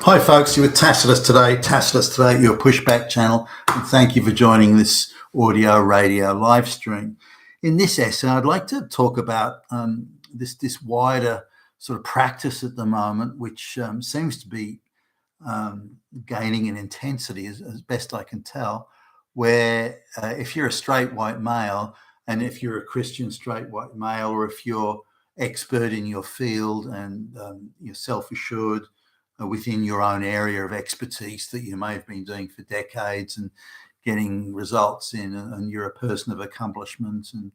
Hi folks, you're with Tacitus today, your pushback channel, and thank you for joining this audio radio live stream. In this essay, I'd like to talk about this wider sort of practice at the moment, which seems to be gaining in intensity as best I can tell, where if you're a straight white male, and if you're a Christian straight white male, or if you're expert in your field and you're self-assured within your own area of expertise that you may have been doing for decades and getting results in, and you're a person of accomplishment and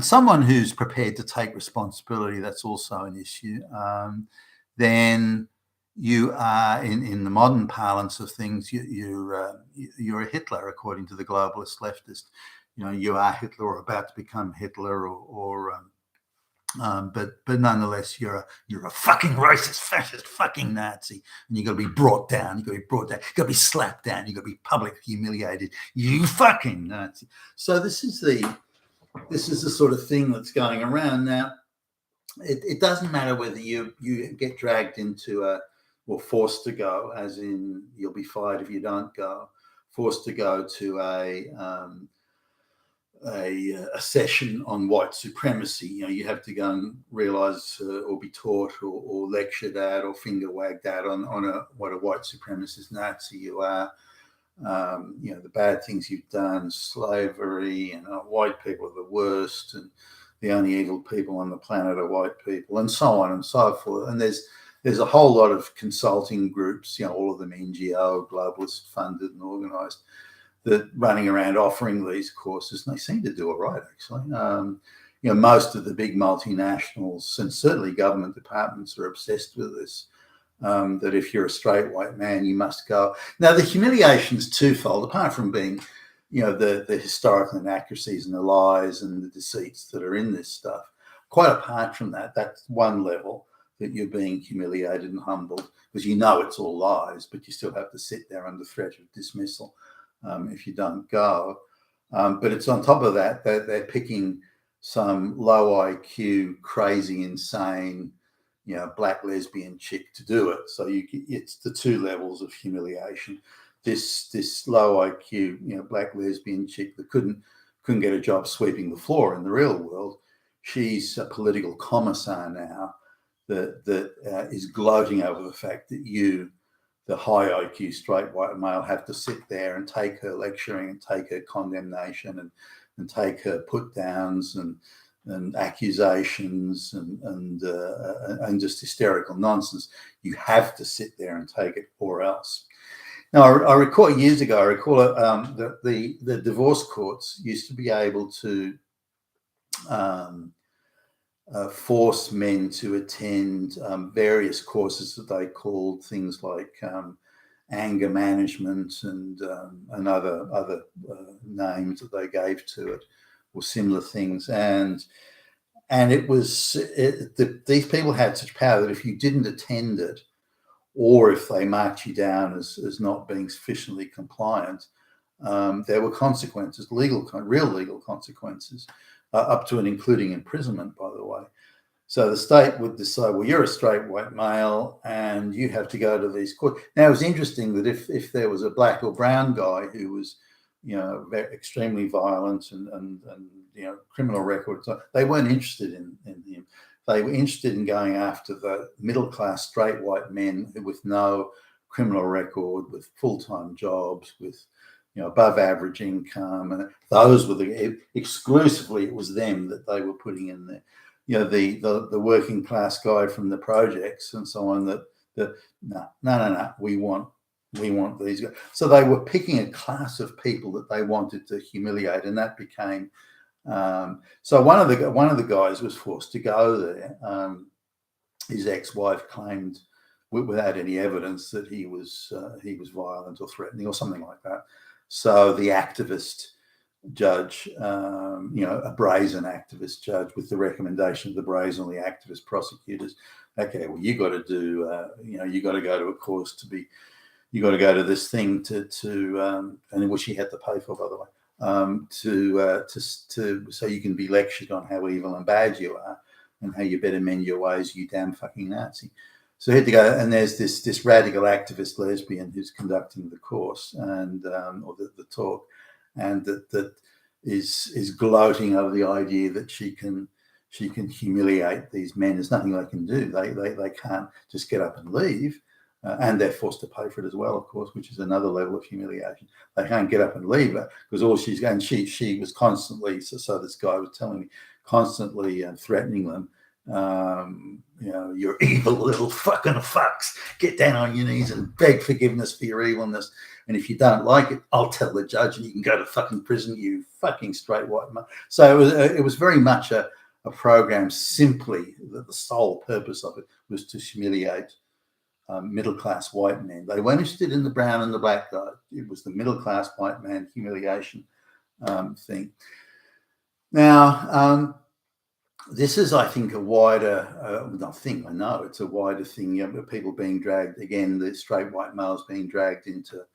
someone who's prepared to take responsibility, that's also an issue. Then you are, in the modern parlance of things, you're a Hitler, according to the globalist leftist. You know, you are Hitler or about to become Hitler, but nonetheless, you're a fucking racist, fascist, fucking Nazi, and you've got to be brought down. You've got to be slapped down. You've got to be publicly humiliated. You fucking Nazi. So this is the sort of thing that's going around now. It doesn't matter whether you get dragged into or forced to go, as in you'll be fired if you don't go, forced to go to a session on white supremacy. You know, you have to go and realize or be taught or lectured at or finger wagged at on what a white supremacist Nazi you are. You know, the bad things you've done, slavery, and white people are the worst, and the only evil people on the planet are white people, and so on and so forth. And there's a whole lot of consulting groups, you know, all of them NGO, globalist funded and organized, that running around offering these courses, and they seem to do it right, actually. You know, most of the big multinationals and certainly government departments are obsessed with this, that if you're a straight white man, you must go. Now, the humiliation is twofold, apart from being, you know, the historical inaccuracies and the lies and the deceits that are in this stuff. Quite apart from that, that's one level, that you're being humiliated and humbled, because you know it's all lies, but you still have to sit there under threat of dismissal if you don't go. But it's on top of that, they're picking some low IQ, crazy, insane, you know, black lesbian chick to do it. So it's the two levels of humiliation. This low IQ, you know, black lesbian chick that couldn't get a job sweeping the floor in the real world. She's a political commissar now that is gloating over the fact that you, the high IQ straight white male, have to sit there and take her lecturing and take her condemnation and take her put downs and accusations and just hysterical nonsense. You have to sit there and take it, or else. Now, I recall years ago, that the divorce courts used to be able to force men to attend various courses that they called things like anger management and other names that they gave to it, or similar things. And these people had such power that if you didn't attend it, or if they marked you down as not being sufficiently compliant, there were consequences, real legal consequences, up to and including imprisonment, by the way. So the state would decide, well, you're a straight white male and you have to go to these courts. Now, it was interesting that if there was a black or brown guy who was, you know, extremely violent and you know, criminal records, they weren't interested in him. They were interested in going after the middle-class straight white men with no criminal record, with full-time jobs, with, you know, above average income, and those were exclusively, it was them that they were putting in there. You know, the working class guy from the projects and so on, no, we want these guys. So they were picking a class of people that they wanted to humiliate, and that became so one of the guys was forced to go there. His ex-wife claimed, without any evidence, that he was violent or threatening or something like that. So the activist judge, you know, a brazen activist judge, with the recommendation of the brazenly activist prosecutors, okay, well, you got to do, you know, you got to go to a course you got to go to this thing and which he had to pay for, by the way, so you can be lectured on how evil and bad you are and how you better mend your ways, you damn fucking Nazi. So he had to go, and there's this radical activist lesbian who's conducting the course and or the talk, and that is gloating over the idea that she can humiliate these men. There's nothing they can do. They can't just get up and leave, and they're forced to pay for it as well, of course, which is another level of humiliation. They can't get up and leave because all she's going. She was constantly. So this guy was telling me constantly threatening them. You're evil little fucking fucks. Get down on your knees and beg forgiveness for your evilness. And if you don't like it, I'll tell the judge, and you can go to fucking prison. You fucking straight white man. So it was very much a program. Simply the sole purpose of it was to humiliate middle class white men. They weren't interested in the brown and the black guy. It was the middle class white man humiliation thing. Now. This is, I think, a wider. I know it's a wider thing. People being dragged again. The straight white males being dragged into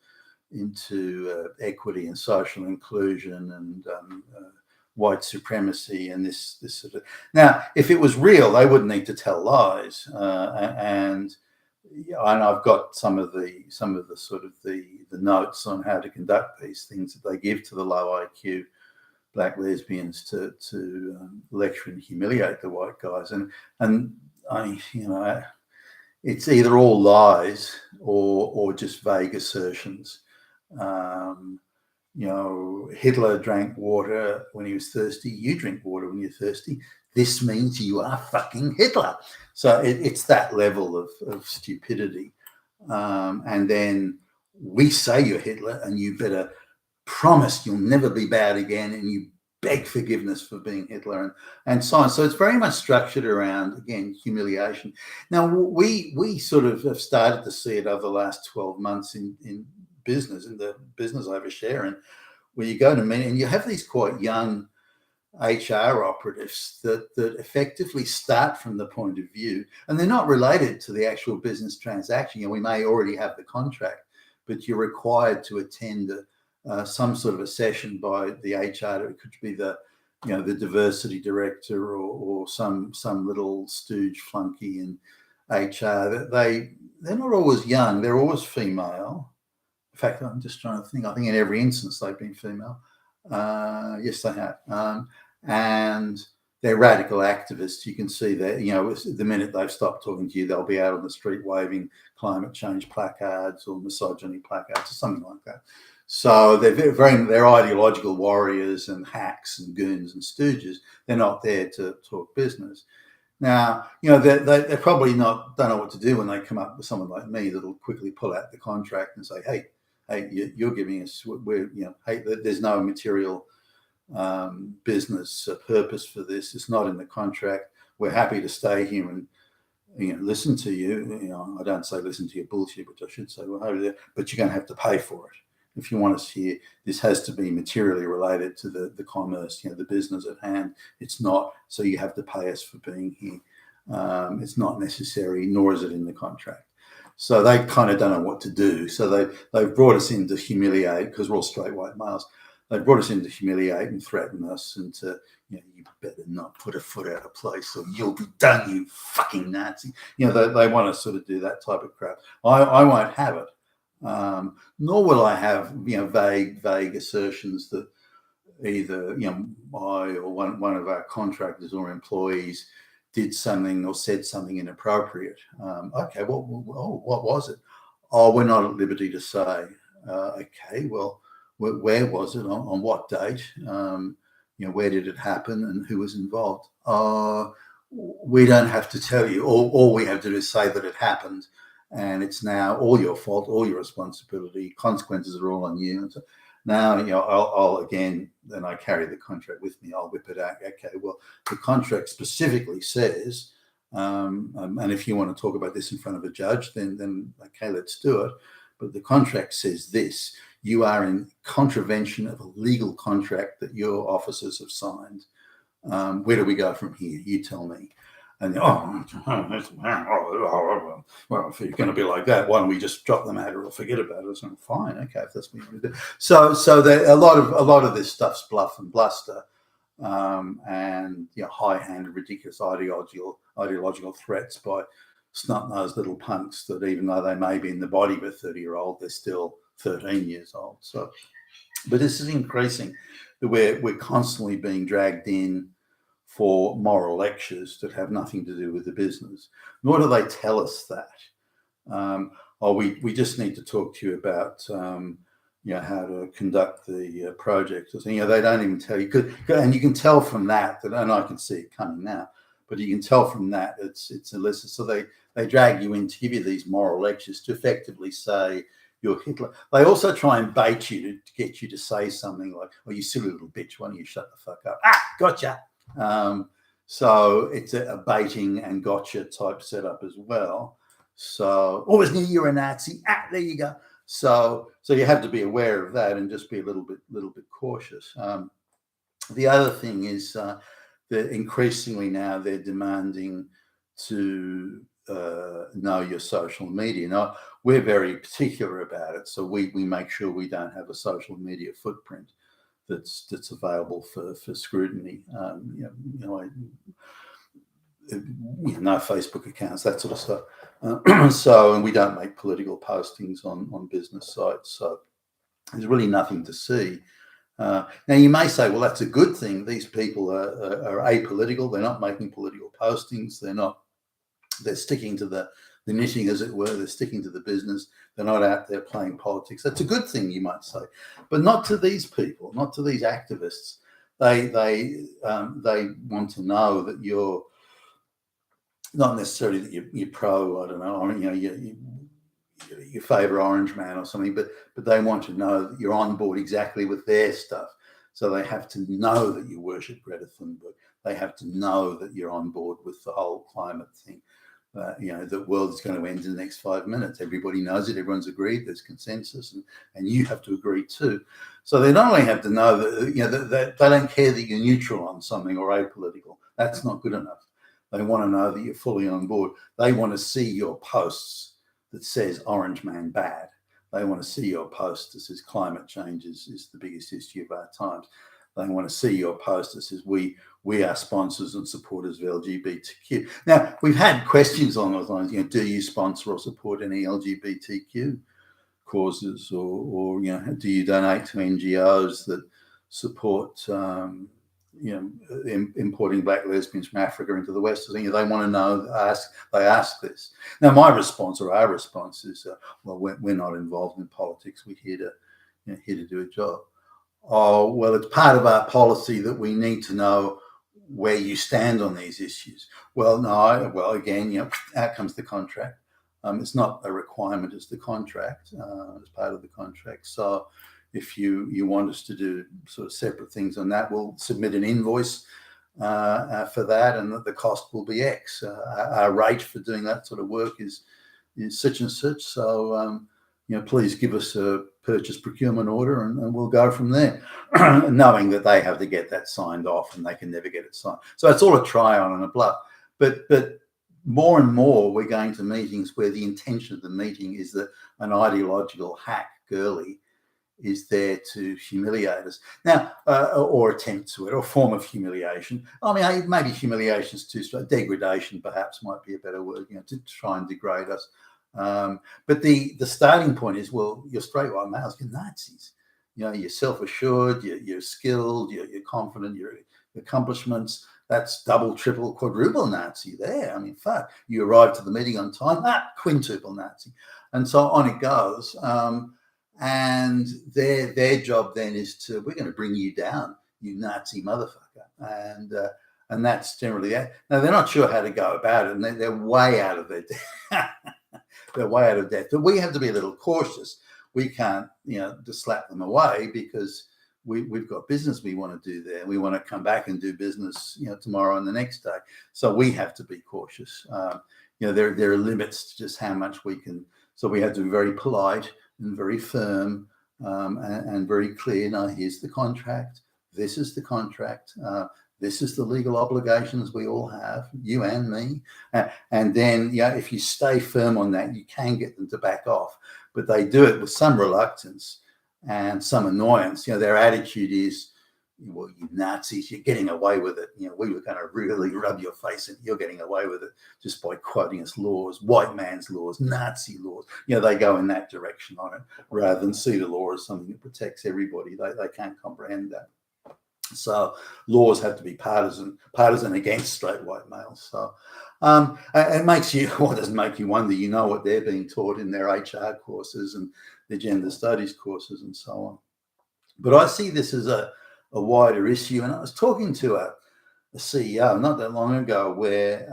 equity and social inclusion and white supremacy and this sort of. Now, if it was real, they wouldn't need to tell lies. And I've got some of the sort of the notes on how to conduct these things that they give to the low IQ black lesbians to lecture and humiliate the white guys, and it's either all lies or just vague assertions. Hitler drank water when he was thirsty. You drink water when you're thirsty. This means you are fucking Hitler. So it's that level of stupidity. And then we say you're Hitler, and you better promise you'll never be bad again, and you beg forgiveness for being Hitler and so on. So it's very much structured around, again, humiliation. Now, we sort of have started to see it over the last 12 months in business, in the business oversharing, where you go to meet and you have these quite young HR operatives that effectively start from the point of view, and they're not related to the actual business transaction. We may already have the contract, but you're required to attend some sort of a session by the HR. It could be the diversity director or some little stooge flunky in HR. They're not always young. They're always female. In fact, I'm just trying to think. I think in every instance they've been female. Yes, they have. And they're radical activists. You can see that, the minute they've stopped talking to you, they'll be out on the street waving climate change placards or misogyny placards or something like that. So they're ideological warriors and hacks and goons and stooges. They're not there to talk business. Now, they're probably don't know what to do when they come up with someone like me that'll quickly pull out the contract and say, hey, you're giving us, there's no material business purpose for this. It's not in the contract. We're happy to stay here and listen to you. I don't say listen to your bullshit, which I should say, but you're going to have to pay for it. If you want us here, this has to be materially related to the commerce, the business at hand. It's not, so you have to pay us for being here. It's not necessary, nor is it in the contract. So they kind of don't know what to do. So they've brought us in to humiliate, because we're all straight white males. They brought us in to humiliate and threaten us and to, you better not put a foot out of place or you'll be done, you fucking Nazi. They want to sort of do that type of crap. I won't have it. Nor will I have vague assertions that either I or one of our contractors or employees did something or said something inappropriate. Okay, what was it? Oh, we're not at liberty to say. Okay, well, where was it? On what date? Where did it happen and who was involved? We don't have to tell you. All we have to do is say that it happened. And it's now all your fault, all your responsibility. Consequences are all on you. And so now, I'll again, then I carry the contract with me. I'll whip it out. Okay, well, the contract specifically says, and if you want to talk about this in front of a judge, then okay, let's do it. But the contract says this: you are in contravention of a legal contract that your officers have signed. Where do we go from here? You tell me. And well, if you're going to be like that, why don't we just drop the matter or forget about it? So fine, okay, if that's what you want to do. So a lot of this stuff's bluff and bluster, and high-handed, ridiculous ideological threats by snot-nosed little punks that even though they may be in the body of a 30-year-old, they're still 13 years old. So, but this is increasing. We're constantly being dragged in for moral lectures that have nothing to do with the business. Nor do they tell us that. We just need to talk to you about how to conduct the project. They don't even tell you. And you can tell from that, and I can see it coming now, but you can tell from that it's illicit. So they drag you in to give you these moral lectures to effectively say you're Hitler. They also try and bait you to get you to say something like, "Oh, you silly little bitch, why don't you shut the fuck up?" Gotcha. So it's a baiting and gotcha type setup as well. So always knew you're a Nazi. There you go. So you have to be aware of that and just be a little bit cautious. The other thing is that increasingly now they're demanding to know your social media. Now, we're very particular about it, so we make sure we don't have a social media footprint that's available for scrutiny. No Facebook accounts, that sort of stuff. And we don't make political postings on business sites, so there's really nothing to see. Now you may say, well, that's a good thing. These people are apolitical. They're not making political postings. They're sticking to the knitting, as it were. They're sticking to the business. They're not out there playing politics. That's a good thing, you might say, but not to these people, not to these activists. They want to know that you're not necessarily that you're pro, I don't know, you favour Orange Man or something, but they want to know that you're on board exactly with their stuff. So they have to know that you worship Greta Thunberg. They have to know that you're on board with the whole climate thing. The world is going to end in the next 5 minutes. Everybody knows it. Everyone's agreed. There's consensus, and you have to agree too. So they not only have to know that they don't care that you're neutral on something or apolitical. That's not good enough. They want to know that you're fully on board. They want to see your posts that says Orange Man bad. They want to see your post that says climate change is the biggest issue of our times. They want to see your post that says we are sponsors and supporters of LGBTQ. Now, we've had questions on those lines. Do you sponsor or support any LGBTQ causes, or do you donate to NGOs that support importing black lesbians from Africa into the West? They want to know. They ask this. Now, my response, or our response, is, well, we're not involved in politics. We're here to do a job. Oh, well, it's part of our policy that we need to know where you stand on these issues. Well, no. Well, again, out comes the contract. It's not a requirement; it's the contract. It's part of the contract. So, if you want us to do sort of separate things on that, we'll submit an invoice for that, and the cost will be X. Our rate for doing that sort of work is such and such. So, please give us a purchase procurement order, and we'll go from there, knowing that they have to get that signed off, and they can never get it signed. So it's all a try on and a bluff. But more and more, we're going to meetings where the intention of the meeting is that an ideological hack girly is there to humiliate us now, or attempt to it, or form of humiliation. I mean, maybe humiliation is too strong. Degradation, perhaps, might be a better word, to try and degrade us. But the starting point is, well, you're straight white males, you're Nazis. You're self-assured, you're skilled, you're confident, your accomplishments. That's double, triple, quadruple Nazi there. I mean, fuck, you arrived to the meeting on time, quintuple Nazi. And so on it goes. And their job then is we're going to bring you down, you Nazi motherfucker. And that's generally that. Now, they're not sure how to go about it, and they're way out of their depth. They're way out of depth. But we have to be a little cautious. We can't, just slap them away, because we've got business we want to do there. We want to come back and do business, tomorrow and the next day. So we have to be cautious. There are limits to just how much we can. So we have to be very polite and very firm, and very clear. Now, here's the contract. This is the contract. This is the legal obligations we all have, you and me. And then, if you stay firm on that, you can get them to back off. But they do it with some reluctance and some annoyance. Their attitude is, well, you Nazis, you're getting away with it. We were going to really rub your face in. You're getting away with it just by quoting us laws, white man's laws, Nazi laws. They go in that direction on it rather than see the law as something that protects everybody. They can't comprehend that. So laws have to be partisan against straight white males. So it makes you, well, it doesn't make you wonder, what they're being taught in their HR courses and their gender studies courses and so on. But I see this as a wider issue. And I was talking to a CEO not that long ago where,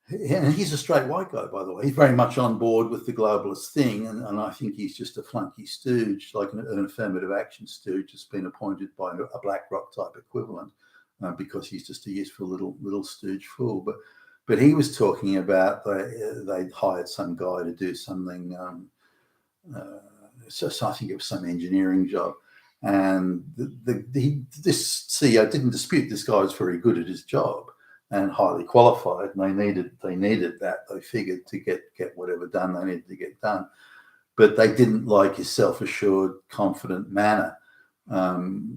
and he's a straight white guy, by the way. He's very much on board with the globalist thing. And I think he's just a flunky stooge, like an affirmative action stooge that's been appointed by a BlackRock type equivalent because he's just a useful little stooge fool. But he was talking about they'd hired some guy to do something. So I think it was some engineering job. And this CEO didn't dispute this guy was very good at his job and highly qualified, and they needed that. They figured to get whatever done they needed to get done, but they didn't like his self-assured, confident manner.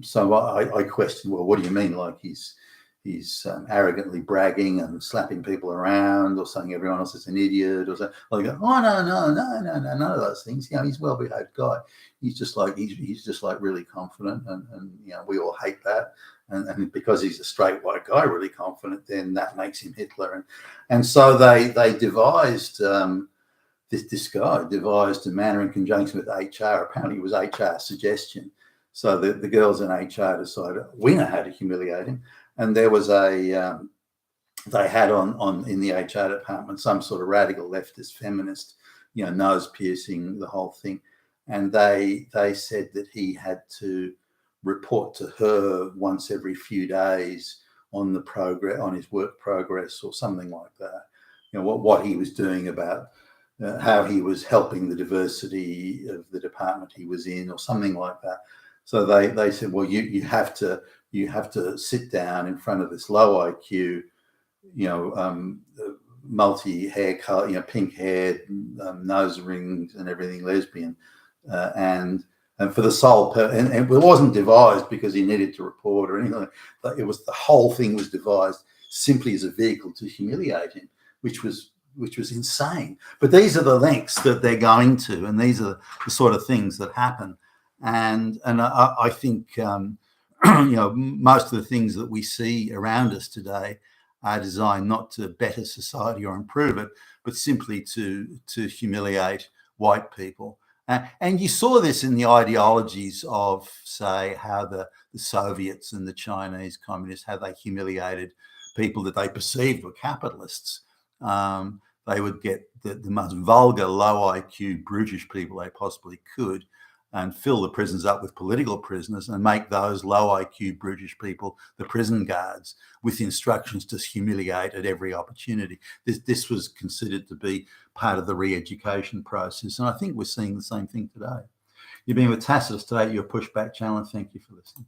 So I questioned, well, what do you mean? Like he's arrogantly bragging and slapping people around, or saying everyone else is an idiot, or something. Like, oh no, none of those things. He's a well-behaved guy. He's just like really confident, and we all hate that. And because he's a straight white guy, really confident, then that makes him Hitler. And so they devised this guy devised a manner in conjunction with HR. Apparently, it was HR suggestion. So the girls in HR decided, we know how to humiliate him. And there was they had on in the HR department some sort of radical leftist feminist, nose piercing, the whole thing. And they said that he had to report to her once every few days on the progress, on his work progress, or something like that. What he was doing about how he was helping the diversity of the department he was in, or something like that. So they said, well, you have to sit down in front of this low IQ, multi hair color, pink hair, nose rings and everything, lesbian, and for the sole and it wasn't devised because he needed to report or anything. It was, the whole thing was devised simply as a vehicle to humiliate him, which was insane. But these are the lengths that they're going to, and these are the sort of things that happen. And I think most of the things that we see around us today are designed not to better society or improve it, but simply to humiliate white people. And you saw this in the ideologies of, say, how the Soviets and the Chinese communists, how they humiliated people that they perceived were capitalists. They would get the most vulgar, low IQ, brutish people they possibly could, and fill the prisons up with political prisoners and make those low IQ, brutish people the prison guards, with instructions to humiliate at every opportunity. This was considered to be part of the re-education process. And I think we're seeing the same thing today. You've been with Tacitus today, your Pushback channel. Thank you for listening.